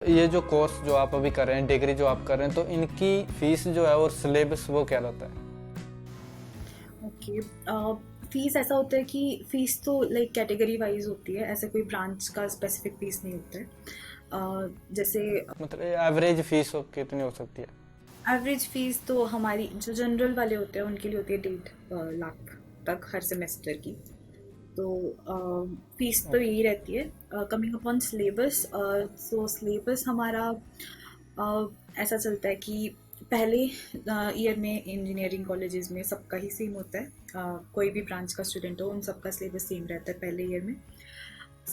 ये जो कोर्स जो आप अभी कर रहे हैं, डिग्री जो आप कर रहे हैं, तो इनकी फीस जो है और सिलेबस वो क्या रहता है? ओके। फीस ऐसा होता है कि फीस तो लाइक कैटेगरी वाइज होती है, ऐसे कोई ब्रांच का स्पेसिफिक फीस नहीं होता है। जैसे मतलब एवरेज फीस कितनी हो सकती है? एवरेज फीस तो हमारी जो जनरल वाले होते हैं उनके लिए होती है 1.5 लाख तक हर सेमेस्टर की। तो फीस तो ओके। यही रहती है। कमिंग अपॉन सिलेबस, सो सिलेबस हमारा ऐसा चलता है कि पहले ईयर में इंजीनियरिंग कॉलेजेस में सबका ही सेम होता है। कोई भी ब्रांच का स्टूडेंट हो उन सबका सिलेबस सेम रहता है पहले ईयर में।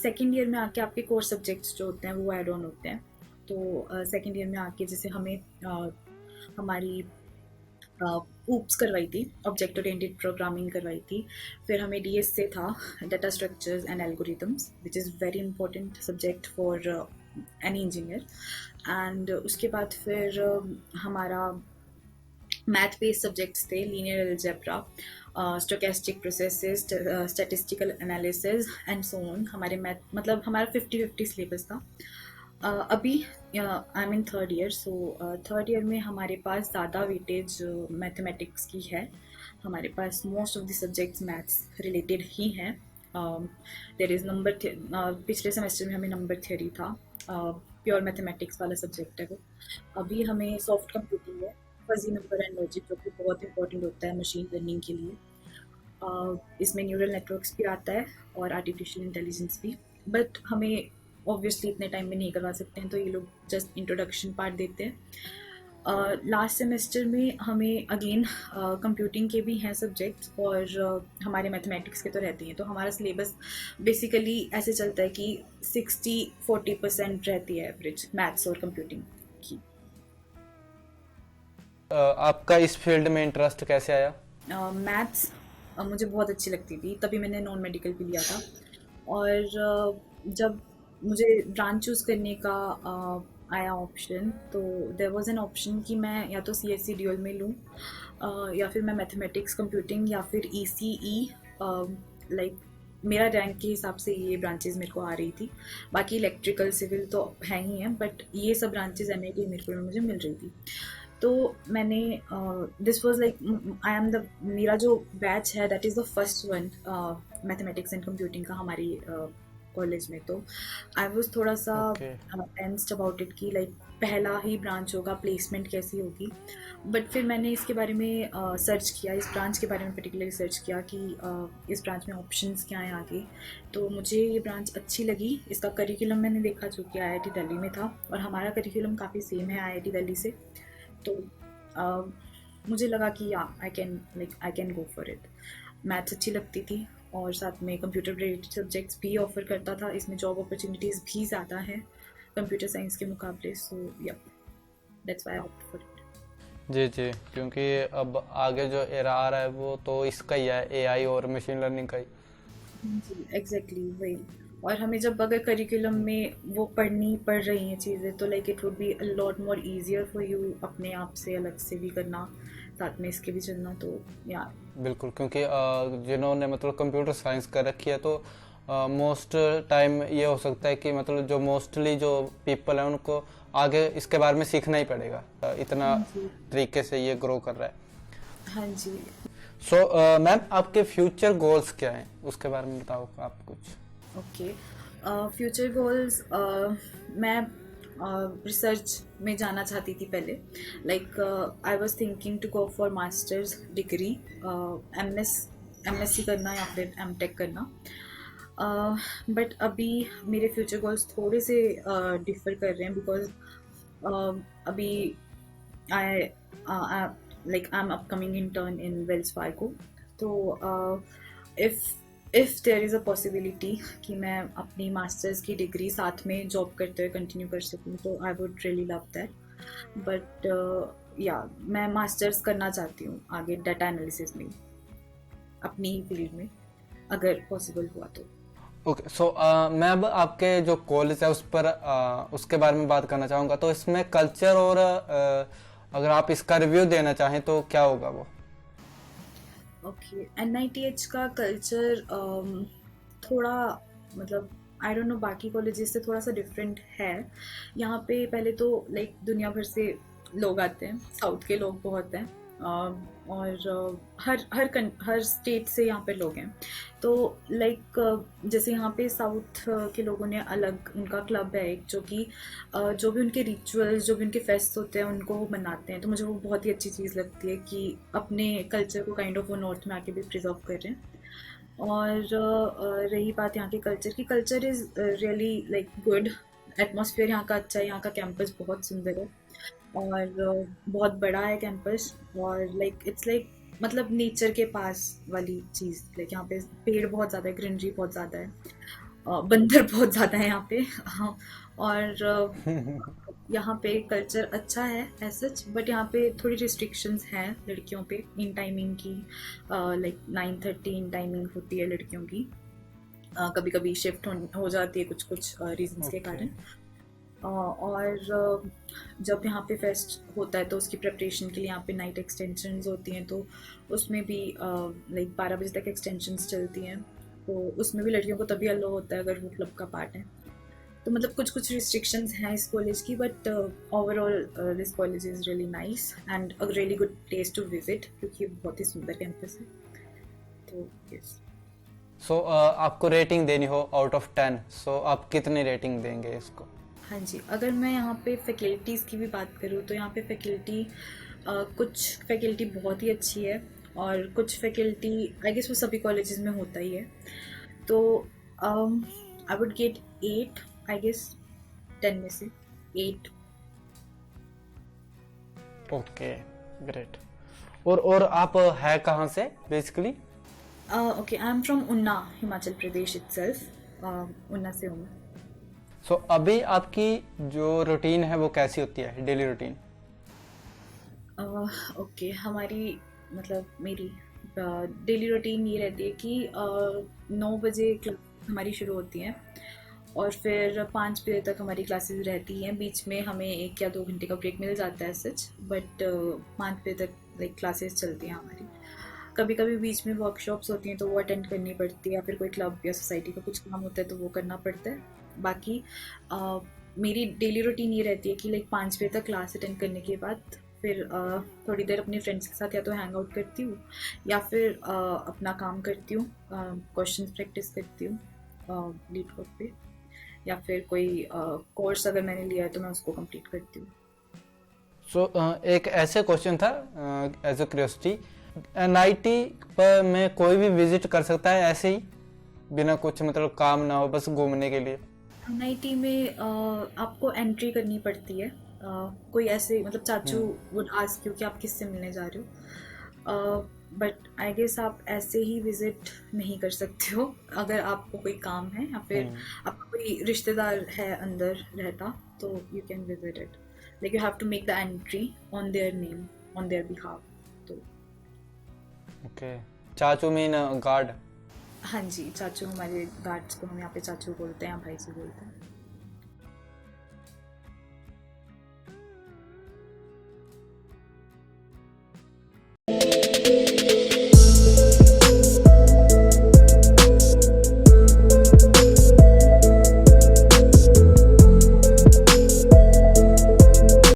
सेकेंड ईयर में आके आपके कोर सब्जेक्ट्स जो होते हैं वो ऐड ऑन होते हैं। तो सेकेंड ईयर में आके जैसे हमें हमारी ऊप्स करवाई थी, ऑब्जेक्ट ओरिएंटेड प्रोग्रामिंग करवाई थी। फिर हमें डीएस से था data structures and algorithms, which is very important subject for any engineer. And उसके बाद फिर हमारा मैथ बेस्ड सब्जेक्ट्स थे, linear algebra, stochastic processes, statistical analysis and so on. हमारे मैथ मतलब हमारा 50-50 सिलेबस था। अभी I am in third year, so third year में हमारे पास ज़्यादा वेटेज मैथमेटिक्स की है। हमारे पास most of the subjects maths related ही हैं। देर इज़ नंबर, पिछले सेमेस्टर में हमें नंबर थियोरी था, प्योर मैथमेटिक्स वाला सब्जेक्ट है वो। अभी हमें सॉफ्ट कंप्यूटिंग है, फजी नंबर एंड लॉजिक, जो कि बहुत इंपॉर्टेंट होता है मशीन लर्निंग के लिए। इसमें न्यूरल नेटवर्क्स भी आता है और आर्टिफिशियल इंटेलिजेंस भी। बट हमें ऑब्वियसली इतने टाइम में नहीं करवा सकते हैं, तो ये लोग जस्ट इंट्रोडक्शन पार्ट देते हैं। लास्ट सेमेस्टर में हमें अगेन कंप्यूटिंग के भी हैं सब्जेक्ट्स, और हमारे मैथमेटिक्स के तो रहते हैं। तो हमारा सिलेबस बेसिकली ऐसे चलता है कि 60-40% रहती है एवरेज मैथ्स और कंप्यूटिंग की। आपका इस फील्ड में इंटरेस्ट कैसे आया? मैथ्स मुझे बहुत अच्छी लगती थी, तभी मैंने नॉन मेडिकल भी लिया था। और जब मुझे ब्रांच चूज़ करने का आया ऑप्शन, तो देयर वाज एन ऑप्शन कि मैं या तो सी एस सी ड्यूअल में लूँ, या फिर मैं मैथमेटिक्स कंप्यूटिंग या फिर ई सी ई। लाइक मेरा रैंक के हिसाब से ये ब्रांचेज मेरे को आ रही थी। बाकी इलेक्ट्रिकल सिविल तो है ही हैं, बट ये सब ब्रांचेज एन आई टी मेरे को मुझे मिल रही थी। तो मैंने this was like I am the मेरा जो बैच है that is the first one mathematics and computing का हमारी कॉलेज में। तो आई वाज थोड़ा सा ओके। टेंस्ड अबाउट इट कि लाइक पहला ही ब्रांच होगा, प्लेसमेंट कैसी होगी। बट फिर मैंने इसके बारे में सर्च किया, इस ब्रांच के बारे में पर्टिकुलरली सर्च किया कि इस ब्रांच में ऑप्शंस क्या हैं आगे। तो मुझे ये ब्रांच अच्छी लगी। इसका करिकुलम मैंने देखा जो कि आईआईटी दिल्ली में था, और हमारा करिकुलम काफ़ी सेम है आईआईटी दिल्ली से। तो अ, मुझे लगा कि या I can go for it. Maths अच्छी लगती थी, और साथ में कंप्यूटर रिलेटेड सब्जेक्ट्स भी ऑफर करता था। इसमें जॉब अपॉर्चुनिटीज़ भी ज़्यादा हैं कंप्यूटर साइंस के मुकाबले। सो या that's why I opt for it. जी जी, क्योंकि अब आगे जो एरा आ रहा है वो तो इसका ही है, एआई और मशीन लर्निंग का ही। जी एग्जैक्टली वही। और हमें जब अगर करिकुलम में वो पढ़नी पड़ रही हैं चीज़ें, तो like it would be a lot more easier for you अपने आप से अलग से भी करना, साथ में इसके भी चलना। तो या बिल्कुल, क्योंकि जिन्होंने मतलब कंप्यूटर साइंस कर रखी है तो मोस्ट टाइम ये हो सकता है कि मतलब जो मोस्टली जो पीपल है उनको आगे इसके बारे में सीखना ही पड़ेगा, इतना हाँ जी। तरीके से ये ग्रो कर रहा है। हाँ जी। सो मैम, आपके फ्यूचर गोल्स क्या हैं उसके बारे में बताओ आप कुछ। ओके। फ्यूचर गोल्स, मैं रिसर्च में जाना चाहती थी पहले। Like I was thinking to go for masters degree, MSc करना या फिर एमटेक करना। बट अभी मेरे फ्यूचर गोल्स थोड़े से डिफर कर रहे हैं, बिकॉज अभी I like I am upcoming intern in Wells Fargo. तो if if there is a possibility कि मैं अपनी मास्टर्स की डिग्री साथ में जॉब करते हुए कंटिन्यू कर सकूँ, तो I would really love that. But या मैं मास्टर्स करना चाहती हूँ आगे डाटा एनालिसिस में, अपनी ही फील्ड में, अगर पॉसिबल हुआ तो। ओके। सो मैं अब आपके जो कॉलेज है उस पर उसके बारे में बात करना चाहूँगा। तो इसमें कल्चर और अगर आप इसका रिव्यू देना चाहें तो क्या होगा वो? Okay, N I T H का कल्चर थोड़ा मतलब आई डोंट नो बाकी कॉलेजेस से थोड़ा सा डिफरेंट है। यहाँ पे पहले तो लाइक दुनिया भर से लोग आते हैं, साउथ के लोग बहुत हैं। और हर स्टेट से यहाँ पे लोग हैं। तो लाइक जैसे यहाँ पे साउथ के लोगों ने अलग उनका क्लब है एक, जो कि जो भी उनके रिचुअल्स, जो भी उनके फेस्ट होते हैं उनको वो मनाते हैं। तो मुझे वो बहुत ही अच्छी चीज़ लगती है कि अपने कल्चर को काइंड ऑफ वो नॉर्थ में आके भी प्रिजर्व कर रहे हैं। और रही बात यहाँ के कल्चर की, culture is really like good. Atmosphere यहाँ का अच्छा है, यहाँ का कैंपस बहुत सुंदर है और बहुत बड़ा है कैंपस। और लाइक इट्स लाइक मतलब नेचर के पास वाली चीज़। लाइक यहाँ पे पेड़ बहुत ज़्यादा है, ग्रीनरी बहुत ज़्यादा है, बंदर बहुत ज़्यादा है यहाँ पे। हाँ, और यहाँ पे कल्चर अच्छा है एज सच, बट यहाँ पे थोड़ी रिस्ट्रिक्शंस हैं लड़कियों पे इन टाइमिंग की। लाइक 9:30 इन टाइमिंग होती है लड़कियों की। कभी कभी शिफ्ट हो जाती है कुछ कुछ रीजंस के ओके। कारण। और जब यहाँ पे फेस्ट होता है तो उसकी प्रिपरेशन के लिए यहाँ पे नाइट एक्सटेंशंस होती हैं, तो उसमें भी लाइक 12 बजे तक एक्सटेंशंस चलती हैं। तो उसमें भी लड़कियों को तभी अलो होता है अगर वो क्लब का पार्ट है। तो मतलब कुछ कुछ रिस्ट्रिक्शंस हैं इस कॉलेज की, but overall this college is really nice and a really good place to visit, क्योंकि ये बहुत ही सुंदर कैंपस है। तो यस। सो आपको रेटिंग देनी हो आउट ऑफ 10, सो आप कितनी रेटिंग देंगे इसको? हाँ जी, अगर मैं यहाँ पे फैकल्टीज़ की भी बात करूँ तो यहाँ पे कुछ फैकल्टी बहुत ही अच्छी है, और कुछ फैकल्टी आई गेस वो सभी कॉलेजेस में होता ही है। तो I would get 8 I guess, 10 में से 8। Okay, great. और आप है कहाँ से basically? Okay, I am from Una, Himachal Pradesh itself. उन्ना से हूँ मैं। सो अभी आपकी जो रूटीन है वो कैसी होती है, डेली रूटीन? ओके, हमारी मतलब मेरी डेली रूटीन ये रहती है कि 9 बजे क्लास हमारी शुरू होती हैं, और फिर 5 बजे तक हमारी क्लासेस रहती हैं। बीच में हमें 1 या 2 घंटे का ब्रेक मिल जाता है सच, बट 5 बजे तक लाइक क्लासेस चलती हैं हमारी। कभी कभी बीच में वर्कशॉप्स होती हैं तो वो अटेंड करनी पड़ती है, या फिर कोई क्लब या सोसाइटी का कुछ काम होता है तो वो करना पड़ता है। बाकी मेरी डेली रूटीन ये रहती है कि लाइक 5 बजे तक क्लास अटेंड करने के बाद फिर थोड़ी देर अपने फ्रेंड्स के साथ या तो हैंग आउट करती हूँ, या फिर अपना काम करती हूँ, क्वेश्चंस प्रैक्टिस करती हूँ लीड कोड पे, या फिर कोई कोर्स अगर मैंने लिया है तो मैं उसको कंप्लीट करती हूँ। सो एक ऐसे क्वेश्चन था एज अ क्यूरियोसिटी, एनआईटी पर में कोई भी विजिट कर सकता है ऐसे ही बिना कुछ मतलब काम ना हो, बस घूमने के लिए? एनआईटी में आपको एंट्री करनी पड़ती है। कोई ऐसे मतलब चाचू वुड आस्क यू कि आप किससे मिलने जा रहे हो, बट आई गेस आप ऐसे ही विजिट नहीं कर सकते हो। अगर आपको कोई काम है या फिर आपका कोई रिश्तेदार है अंदर रहता, तो you can visit it. Like you have to make the entry on their name, on their behalf. तो ओके। चाचू मीन गार्ड? हाँ जी, चाचू हमारे गार्ड्स को हम यहाँ पे चाचू बोलते हैं या भाई जी बोलते हैं।